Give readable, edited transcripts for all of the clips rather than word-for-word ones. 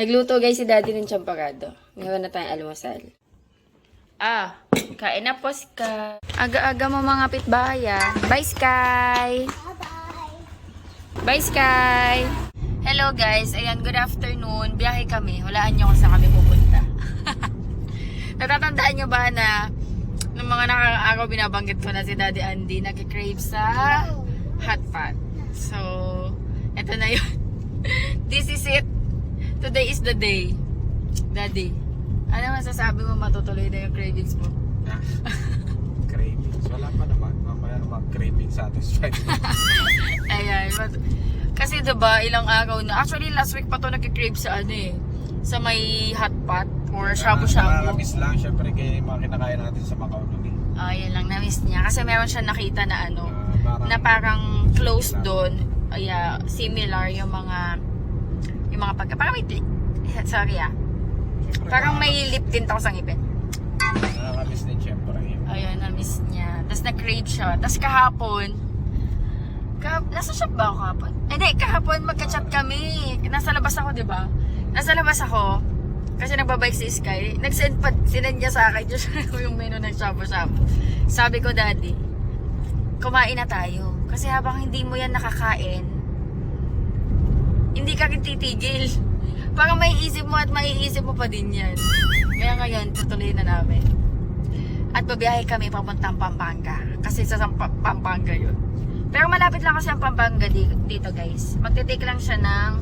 Nagluto guys si daddy ng champorado. Ngayon na tayong almusal. Kain na po Sky. Aga-aga mo mga pitbaya. Bye Sky! Bye Sky! Hello guys, ayan, good afternoon. Biyahe kami. Hulaan nyo kung saan kami pupunta. Natatandaan nyo ba na nung mga nakaraang araw binabanggit ko na si Daddy Andy nag-crave sa hot pot. So, eto na yun. This is it. Today is the day. Daddy, ano masasabi mo matutuloy na yung cravings mo? Cravings? Wala pa naman. Mamaya mag-craving satisfied. Ayan. Kasi diba, ilang araw na. Actually, last week pa to nag-crave sa sa may hot pot or shabu-shabu. Nakakamiss lang syempre kaya yung mga kinakain natin sa Macau nun eh. Yan lang, na-miss niya. Kasi meron siya nakita na na parang close doon. Similar yung mga parang may sorry Syempre, parang may lip tint ako sa ngipin. Nakakamiss din syempre. Ayan, na-miss niya. Tapos na-crave siya. Tapos kahapon, nasa shop ba ako kahapon? Hindi, kahapon magka-chat kami. Nasa labas ako, di ba? Nasa labas ako. Kasi nagbabike si Sky. Sinend niya sa akin yung menu ng shabu-shabu. Sabi ko, Daddy, kumain na tayo. Kasi habang hindi mo yan nakakain, hindi ka titigil. Parang may isip mo at maiisip mo pa din yan. Kaya ngayon, tutuloy na namin. At babiyahe kami papuntang Pampanga. Kasi sa Pampanga yun. Pero malapit lang kasi ang Pampanga dito guys. Magtitake lang siya ng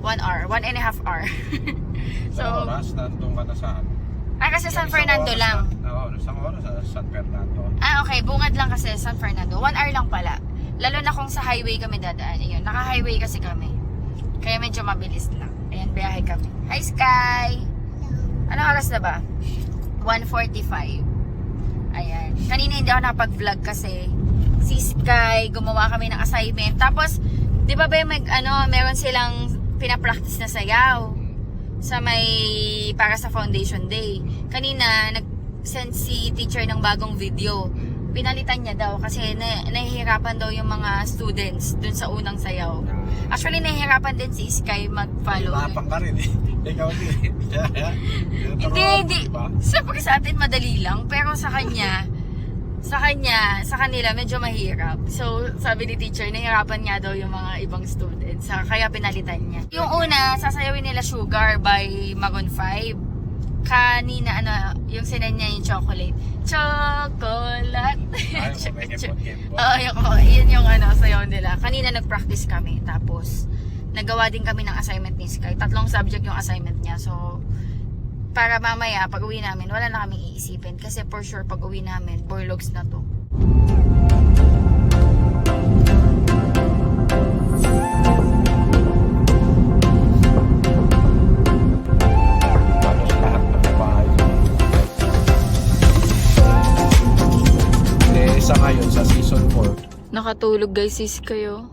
1 hour, 1.5 hour. So, oras, nandun ka na saan? Kasi San Fernando lang. Oo, isang oras sa San Fernando. Okay, bungad lang kasi San Fernando. 1 hour lang pala. Lalo na kung sa highway kami dadaan. Ayun, naka-highway kasi kami. Kaya medyo mabilis lang. Ayan, biyahe kami. Hi Sky! Anong oras na ba? 1:45. Ayan. Kanina hindi ako nakapag-vlog kasi si Sky, gumawa kami ng assignment. Tapos, di ba meron silang pinapractice na sayaw sa para sa foundation day. Kanina, nag-send si teacher ng bagong video. Pinalitan niya daw kasi nahihirapan daw yung mga students dun sa unang sayaw. Actually, nahihirapan din si Sky mag-follow. Nahihirapan ka rin eh. Ikaw din. Hindi. Siyempre sa atin madali lang. Pero sa kanila medyo mahirap. So, sabi ni teacher, nahihirapan nga daw yung mga ibang students. Kaya pinalitan niya. Yung una, sasayawin nila Sugar by Maroon 5. Kanina, yung sinend niya yung chocolate. Chocolate! Yun yung sayaw nila. Kanina nag-practice kami. Tapos, nagawa din kami ng assignment ni Sky. 3 subject yung assignment niya. So, para mamaya, pag uwi namin, wala na kaming iisipin. Kasi for sure, pag uwi namin, borlogs na to. Isa ngayon sa season 4. Nakatulog guys sis kayo.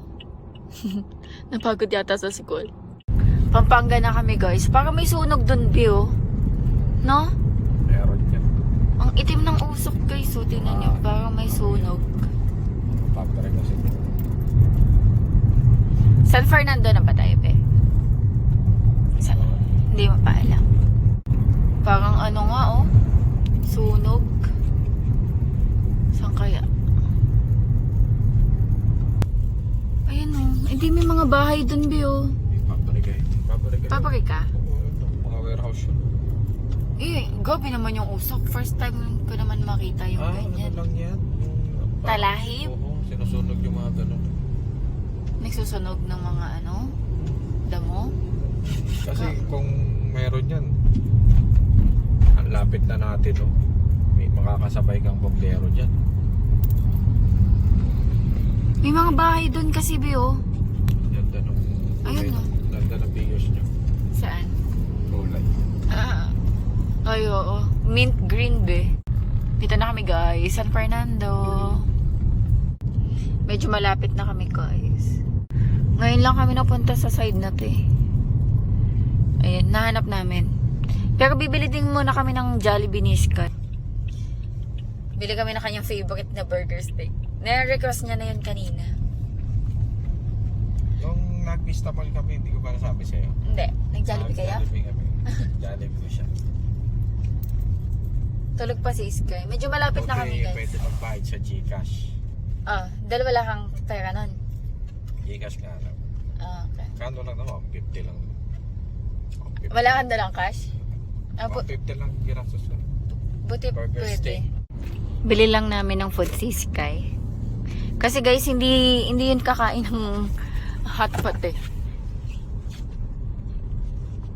Napagod yata sa school. Pampanga na kami guys. Parang may sunog dun, Bio. No? Meron yan. Ang itim ng usok guys. So, tingnan nyo. Parang may sunog. Factory kasi. San Fernando na ba tayo, Pe? Hindi mo pa alam. Parang sunog. Saan kaya? Ayan hindi may mga bahay dun, Bio. Papari ka? Mga warehouse yun. Gabi naman yung usok. First time ko naman makita yung ganyan. Ano lang yan? Talahib? Oo, sinusunog yung mga ganun. Nagsusunog ng mga damo? Kasi kung meron yan, ang lapit na natin, may makakasabay kang bombero dyan. May mga bahay dun kasi, Bio. Ganda nung ganda ng figures nyo. Saan? Kulay. Ay, oo. Mint green, be. Dito na kami, guys. San Fernando. Medyo malapit na kami, guys. Ngayon lang kami napunta sa side na to, eh. Ayan, nahanap namin. Pero bibili din muna kami ng Jollibee ni Sky. Bili kami na kanyang favorite na burger steak. Nare-request niya na yun kanina. Yung Vista Mall kami, hindi ko ba nasabi sa'yo? Hindi. Nag-Jollibee kayo? Jollibee kami. Jollibee ko siya. Tulog pa si Sky. Medyo malapit na kami, guys. Pwede magbayad sa Gcash. Dahil wala kang pera nun. Gcash nga lang. Okay. Kano lang naman, 50 lang. 150. Wala kang dalang cash? 150 lang ginastos ko. Buti Burger pwede. steak. Bili lang namin ng food si Sky. Kasi guys, hindi yun kakain ng hotpot eh.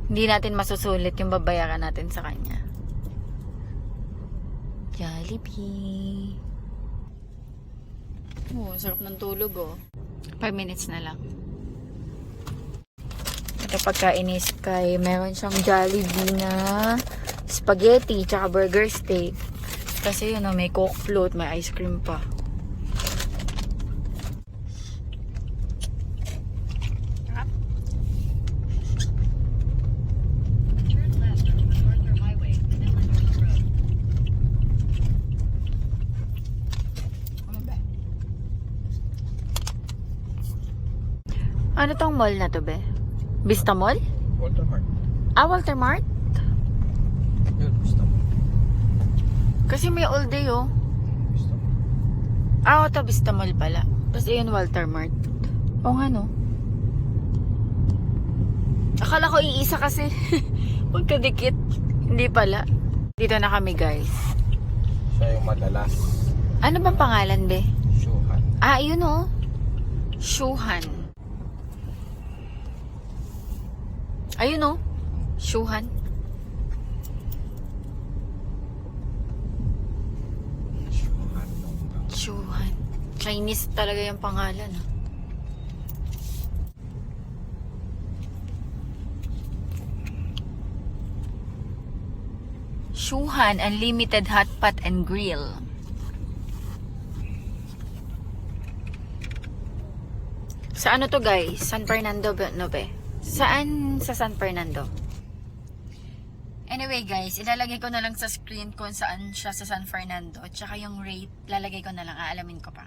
Hindi natin masusulit yung babayaran natin sa kanya. Jollibee. Oh, sarap ng tulog oh. 5 minutes na lang. Ito pagkain ni Sky, meron siyang Jollibee na spaghetti tsaka burger steak. Kasi yun oh, may Coke float, may ice cream pa. Ano tong mall na to, be? Vista Mall? Walter Mart. Walter Mart? Yun, Vista Mall. Kasi may all day, oh. Vista Mall. Ito Vista Mall pala. Tapos yun, Walter Mart. Oo nga, no? Akala ko iisa kasi. Magkadikit. Hindi pala. Dito na kami, guys. Siya yung madalas. Ano bang pangalan, be? Shuhan. Yun, oh. Shuhan. Ayun, oh. Shuhan. Shuhan. Shuhan. Chinese talaga yung pangalan, ah. Shuhan Unlimited Hot Pot and Grill. Sa ano to, guys? San Fernando ba? No, be? Saan sa San Fernando? Anyway, guys, ilalagay ko na lang sa screen kung saan siya sa San Fernando. Tsaka yung rate, lalagay ko na lang. Aalamin ko pa.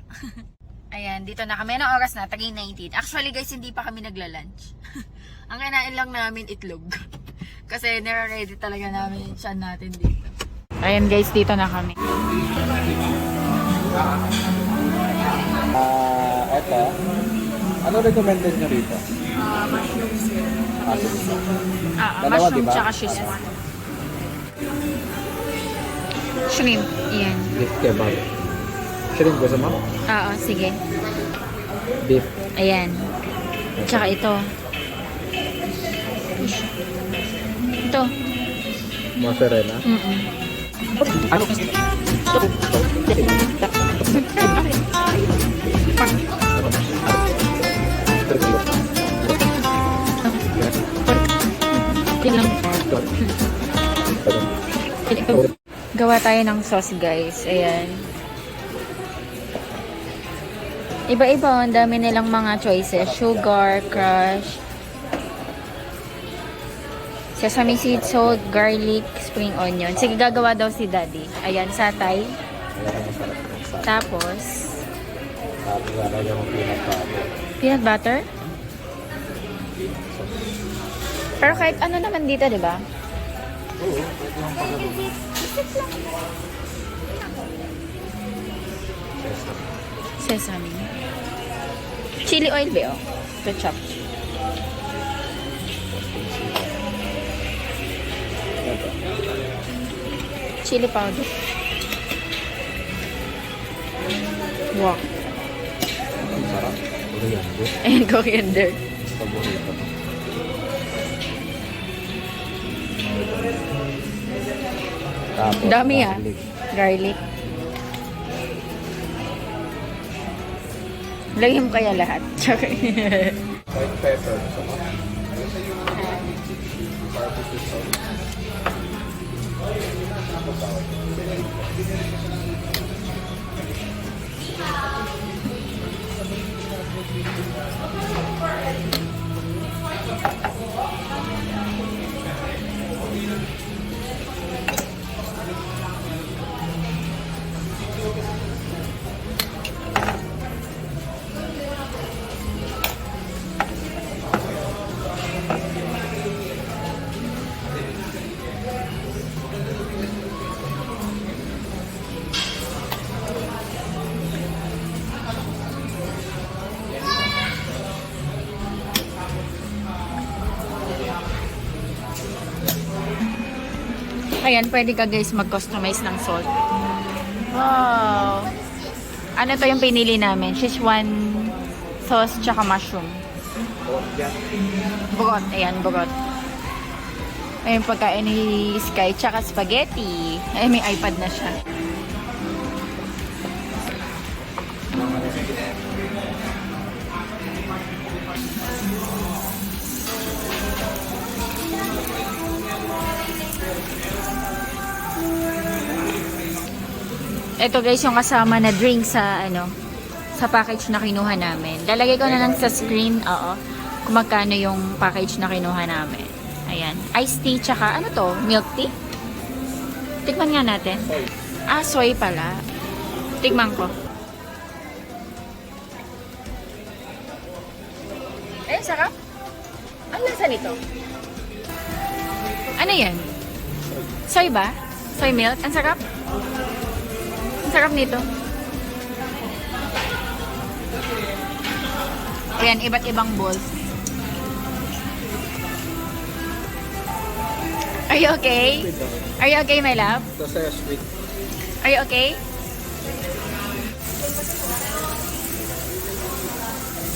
Ayan, dito na kami. Anong oras na? Tagay 19. Actually, guys, hindi pa kami nagla-lunch. Ang kinain lang namin itlog. Kasi nire-ready talaga namin yung tiyan natin dito. Ayan, guys, dito na kami. Eto. Ano recommended nyo dito? Mushrooms. Dalawa, Mushroom diba? tsaka shish. Shrimp. Ayan. Beef kebab. Shrimp gusto mo? Oo, sige. Beef. Ayan. Tsaka ito. Ito. Mozzarella. Ano? Gawa tayo ng sauce, guys. Ayan. Iba-iba. Ang dami nilang mga choices. Sugar, crush, sesame seed, salt, garlic, spring onion. Sige, gagawa daw si Daddy. Ayan, satay. Tapos, peanut butter. Pero kahit ano naman dito, di ba? Oo, pwede yung pagkakas. Sesame. Chili oil ba, oh? To chop. Chili powder. Wow. Sarap. Coriander. And coriander. Paborito. Tapos, Dami, ah. garlic. Garlic. Lagyan mo kaya lahat. Tsaka. White pepper. Gusto mo? Barbecue sauce. Ayan, pwede ka guys mag-customize ng salt. Wow! Ano to yung pinili namin? Szechuan sauce tsaka mushroom. Burot. Ayan, burot. Ayun, pagkain ni Sky tsaka spaghetti. Ay, may iPad na siya. Ito guys yung kasama na drink sa sa package na kinuha namin. Lalagay ko na lang sa screen, kung magkano yung package na kinuha namin. Ayan. Iced tea tsaka ano to? Milk tea? Tikman nga natin. Soy pala. Tikman ko. Sarap. Ang lasa nito. Ano yan? Soy ba? Soy milk? Ang sarap. Ang sarap nito. Ayan, iba't ibang balls. Are you okay? Are you okay, my love? Kasi sweet. Are you okay?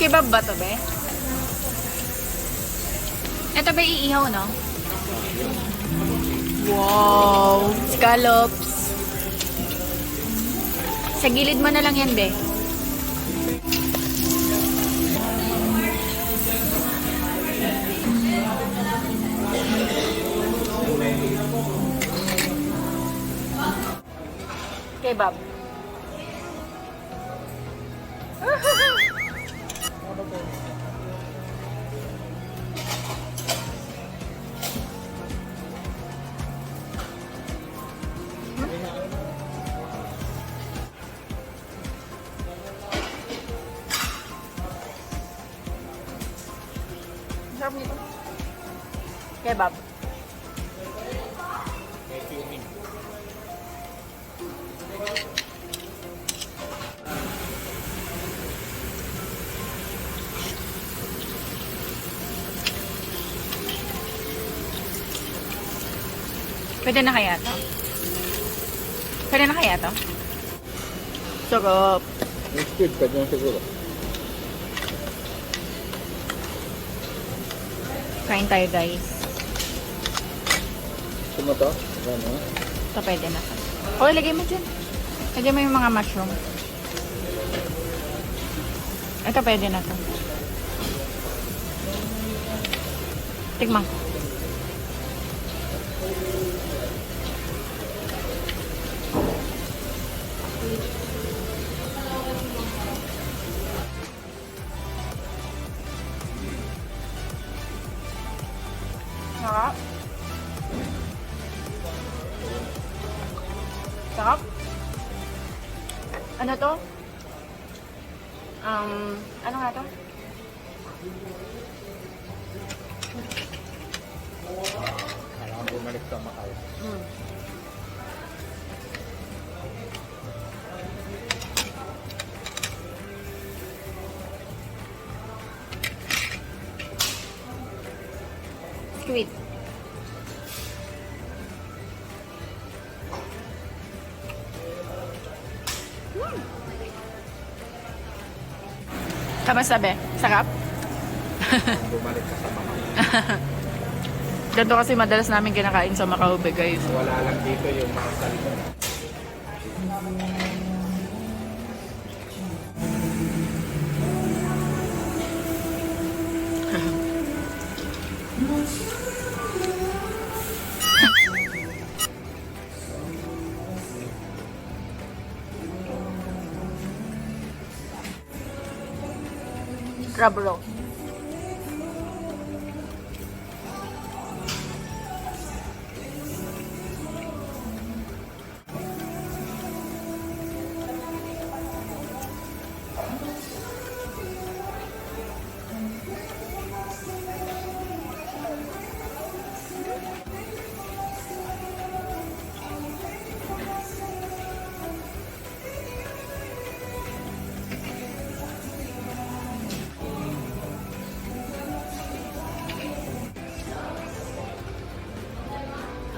Kebab ba to, be? Ito ba iihaw, no? Wow! Scallops! Sa gilid mo na lang yan, be. Kebab. Sarap nito. Kebab. Pwede na kaya to? Pwede na kaya to? Sarap. It's good, pwede na siguro. Kain tayo, guys. Gusto mo to? Ano? Ito pwede na. O, lagay mo dyan. Lagay mo yung mga mushroom. Ito pwede na to. Tikman. Sarap. Sarap. Ano to? Ano nga to? Kailangan bumalik sa Macau. Sweet. Kamusta, be? Sarap? Bumalik ka sa Macau. Ganito kasi madalas namin kinakain sa Macau, be, guys. Wala lang dito yung mga salita. Crab roll.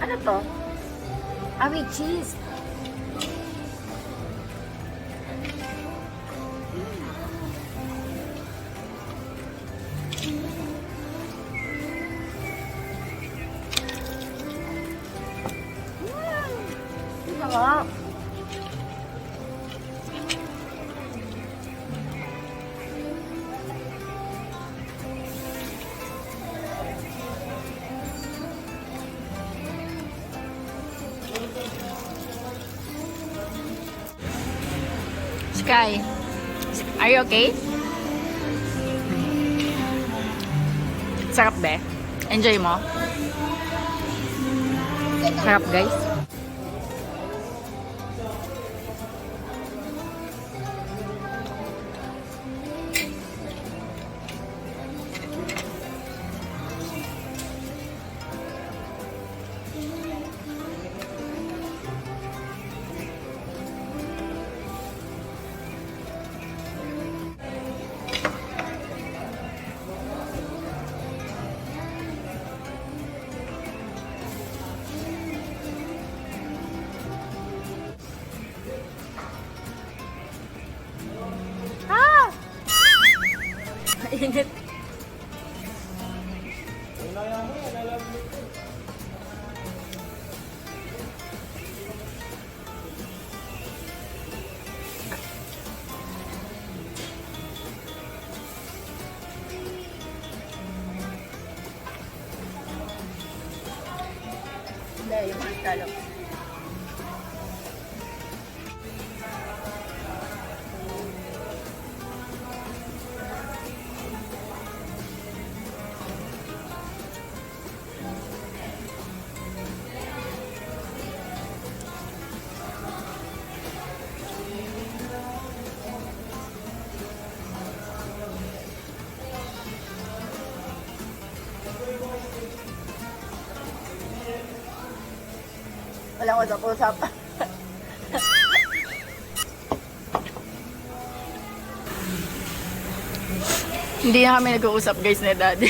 Ano to? Ah, with cheese. Sarap. Sky, are you okay? Sarap be? Enjoy mo? Sarap guys? Init. Hindi, yung mga talo. Walang usap-usap. Hindi na kami nag-uusap guys na daddy.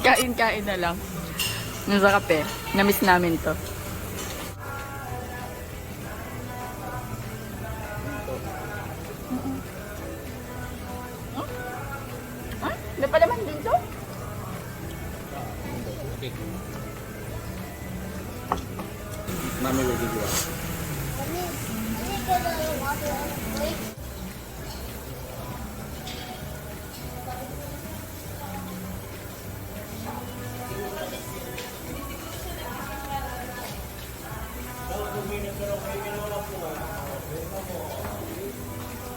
Kain-kain na lang. Nasa kape. Namiss namin to. Hindi pa naman din to? Mami will give you one.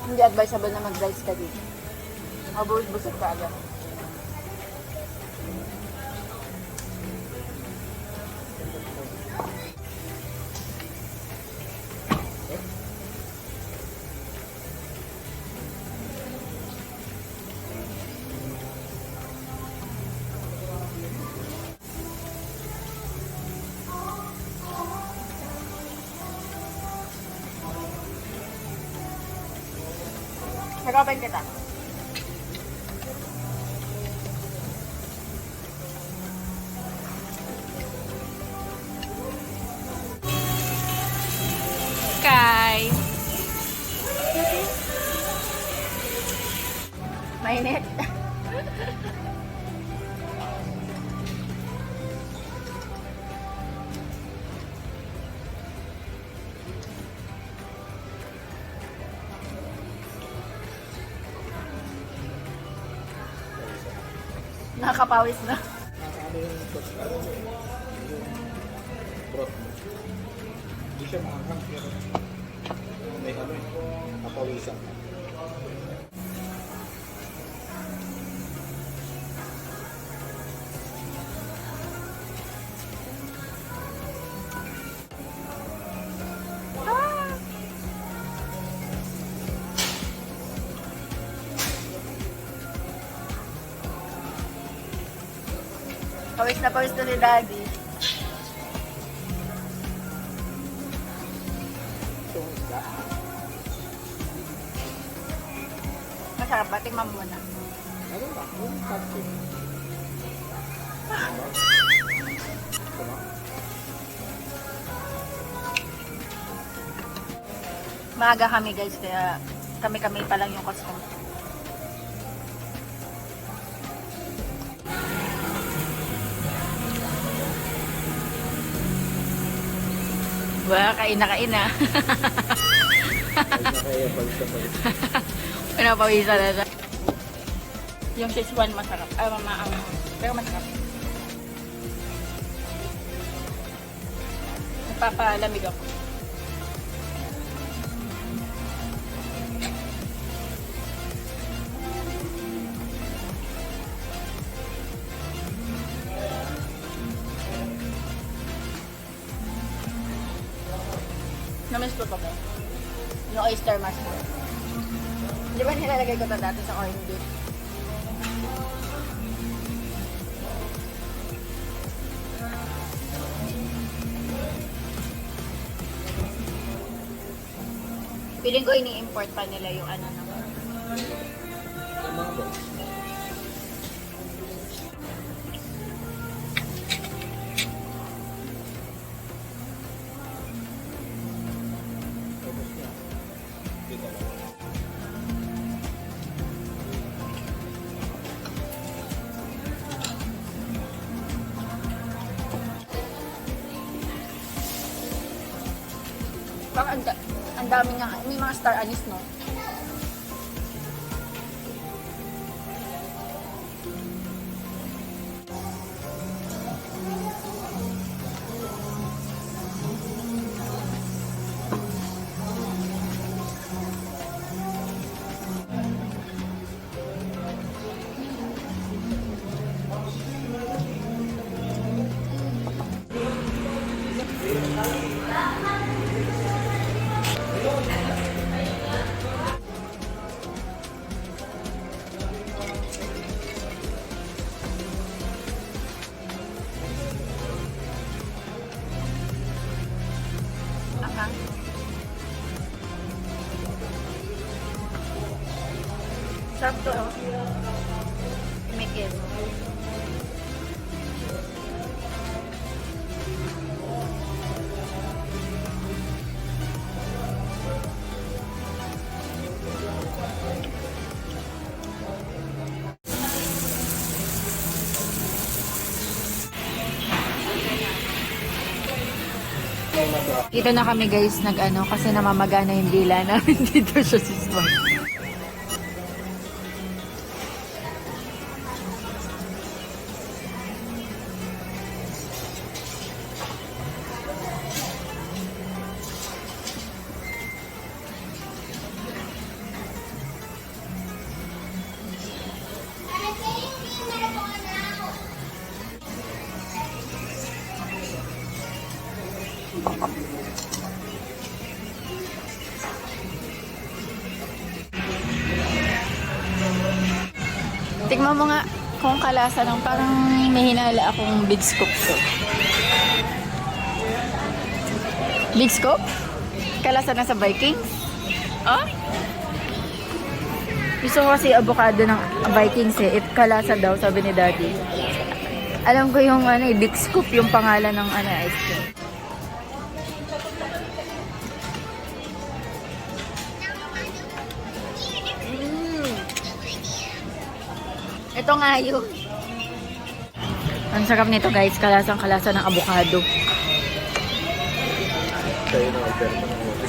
Hindi advisable na mag-rice ka dito. Busog ka agad. Nag-open kita. Sky. Mainit. Nakakapawis na. Ano yung broth mo? Hindi siya maanghang pero may ano eh, napawisan. Pawis na ni Daddy. Masarap ba? Tingnan mo na. Ano ba? Yung cupcake. Tama? Maaga kami guys, kaya kami-kami pa lang yung customer. Wah, kain na. Pinapawisan na siya. Yung Szechuan masarap. Ay, pero masarap. Napapalamig ako. Namiss ko to ba? Yung oyster mushroom. Di ba nilalagay ko to dati sa corned beef? Feeling ko ini-import pa nila yung ano naman. Parang ang dami nga, may mga star anise, no? Aha. Sarap to, oh. May queso. Dito na kami guys, nag-ano, kasi namamagana yung dila namin dito sa Sismon. Tingnan mo nga kung kalasa ng parang may hinala akong big scoop to. Big scoop? Kalasa na sa Vikings? Oh? Gusto ko kasi avocado ng Vikings eh. Kalasa daw, sabi ni Daddy. Alam ko yung ano, big scoop yung pangalan ng ano, ice cream. Ito nga yun. Ang sarap nito guys, kalasang-kalasa ng avocado.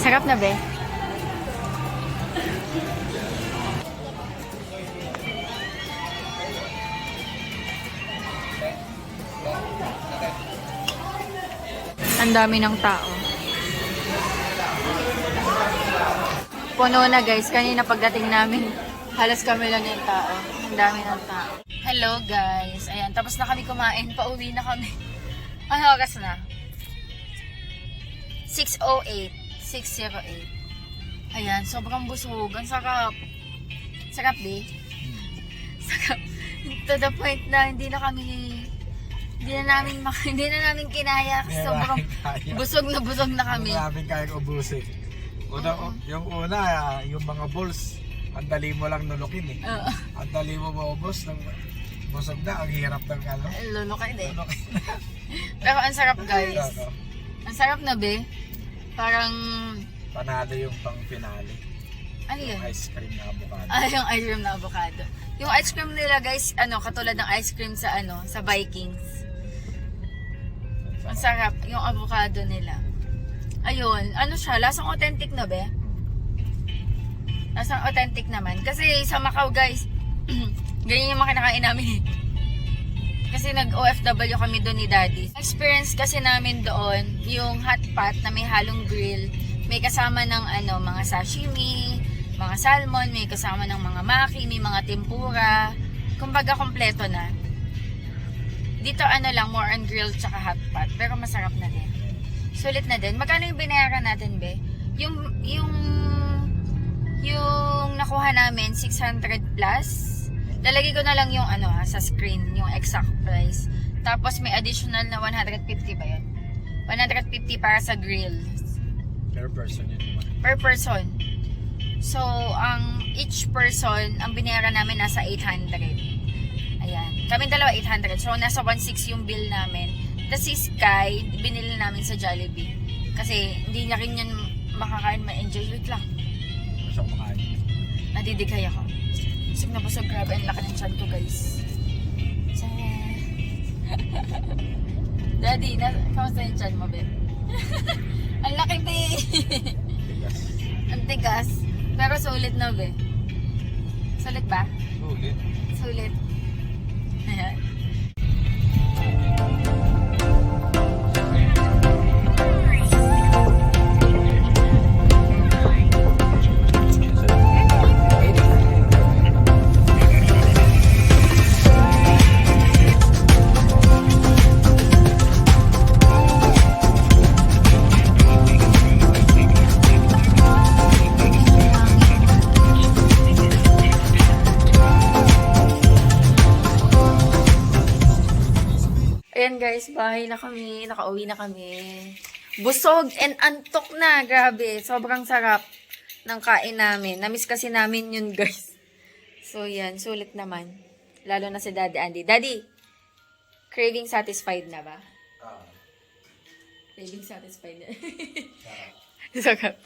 Sarap na be? Ang dami ng tao. Puno na guys, kanina pagdating namin, halos kami lang yung tao. Ang dami ng tao. Hello guys. Ayan, tapos na kami kumain. Pauwi na kami. Ano oras na? 6:08. 6:08. Ayan, sobrang busog. Ang sarap. Sarap, di? Sarap. To the point na hindi na namin kinaya. Sobrang busog na kami. Hindi namin kaya ubusin. Yung una, yung mga balls, ang dali mo lang nulukin eh. Ang dali mo maubos ng busog na, ang hirap ng ano. Lulukin din. Pero ang sarap guys. Ang sarap na be. Parang Panalo yung pang finale. Ano yun? Yung ice cream na avocado. Yung ice cream na avocado. Yung ice cream nila guys, katulad ng ice cream sa sa Vikings. Ang sarap, yung avocado nila. Ayun, siya, lasang authentic na be? Lasang authentic naman. Kasi sa Macau guys, ganyan yung mga kinakain namin eh. Kasi nag-OFW kami doon ni Daddy. Experience kasi namin doon, yung hot pot na may halong grill, may kasama ng mga sashimi, mga salmon, may kasama ng mga maki, may mga tempura. Kumbaga kompleto na. Dito lang, more on grill tsaka hot pot. Pero masarap na din. Sulit na din. Magkano yung binayaran natin, be? Yung nakuha namin, 600 plus. Lalagay ko na lang yung sa screen, yung exact price. Tapos may additional na 150 ba yun? 150 para sa grill. Per person yun naman. Per person. So, each person, ang binayaran namin nasa 800. Ayan. Kami dalawa 800. So, nasa 1.6 yung bill namin. Tapos si Sky, binili namin sa Jollibee. Kasi hindi na rin yun makakain, ma-enjoy. Wait lang. Masang makain. Nadidigay ako. Busog na busog. Grabe, ang laki ng tiyan ko, guys. Daddy, kamusta yung tiyan mo, babe? Ang laki, babe! Tigas. Ang tigas. Pero sulit na, babe. Sulit ba? Sulit. Sulit. Ayan. Ayan guys, bahay na kami. Nakauwi na kami. Busog and antok na. Grabe. Sobrang sarap ng kain namin. Namiss kasi namin yun guys. So yan, sulit naman. Lalo na si Daddy Andy. Daddy, craving satisfied na ba? Craving satisfied na. Sarap.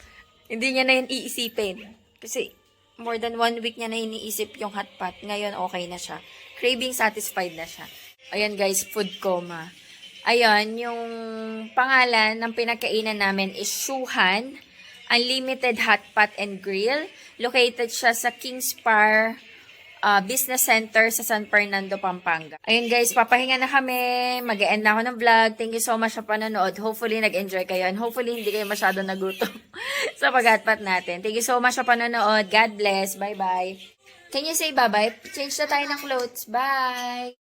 Hindi niya na yun iisipin. Kasi more than 1 week niya na iniisip yung hot pot. Ngayon okay na siya. Craving satisfied na siya. Ayan guys, food coma. Ayan, yung pangalan ng pinakainan namin is Shuhan Unlimited Hot Pot and Grill. Located siya sa Kings Par Business Center sa San Fernando, Pampanga. Ayun guys, papahinga na kami. Mag-e-end na ako ng vlog. Thank you so much sa panonood. Hopefully, nag-enjoy kayo. And hopefully, hindi kayo masyado nagutom sa pag-hotpot natin. Thank you so much sa panonood. God bless. Bye-bye. Can you say bye-bye? Change na tayo ng clothes. Bye!